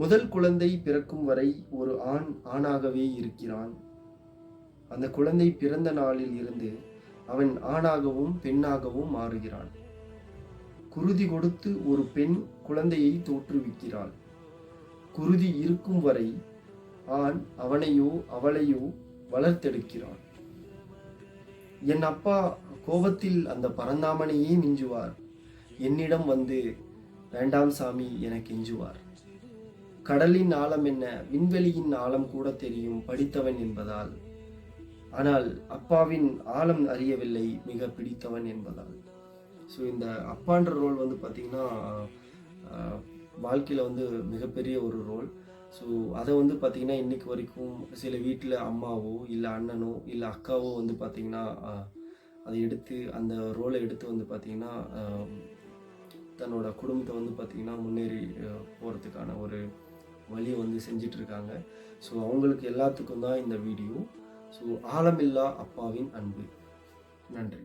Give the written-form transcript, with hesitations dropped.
முதல் குழந்தை பிறக்கும் வரை ஒரு ஆண் ஆணாகவே இருக்கிறான். அந்த குழந்தை பிறந்த நாளில் இருந்து அவன் ஆணாகவும் பெண்ணாகவும் மாறுகிறான். குருதி கொடுத்து ஒரு பெண் குழந்தையை தோற்றுவிக்கிறாள். குருதி இருக்கும் வரை ஆண் அவனையோ அவளையோ வளர்த்தெடுக்கிறான். என் அப்பா கோபத்தில் அந்த பரந்தாமனையே மிஞ்சுவார். என்னிடம் வந்து வேண்டாம் சாமி என கெஞ்சுவார். கடலின் ஆழம் என்ன, விண்வெளியின் ஆழம் கூட தெரியும் படித்தவன் என்பதால். ஆனால் அப்பாவின் ஆழம் அறியவில்லை மிக பிடித்தவன் என்பதால். ஸோ இந்த அப்பான்ற ரோல் வந்து பார்த்திங்கன்னா வாழ்க்கையில் வந்து மிகப்பெரிய ஒரு ரோல். ஸோ அதை வந்து பார்த்திங்கன்னா இன்றைக்கு வரைக்கும் சில வீட்டில் அம்மாவோ இல்லை அண்ணனோ இல்லை அக்காவோ வந்து பார்த்திங்கன்னா அதை எடுத்து அந்த ரோலை எடுத்து வந்து பார்த்திங்கன்னா தன்னோட குடும்பத்தை வந்து பார்த்திங்கன்னா முன்னேறி போகிறதுக்கான ஒரு வழியை வந்து செஞ்சிட்ருக்காங்க. ஸோ அவங்களுக்கு எல்லாத்துக்கும் தான் இந்த வீடியோ. ஸோ ஆழமில்லா அப்பாவின் அன்பு. நன்றி.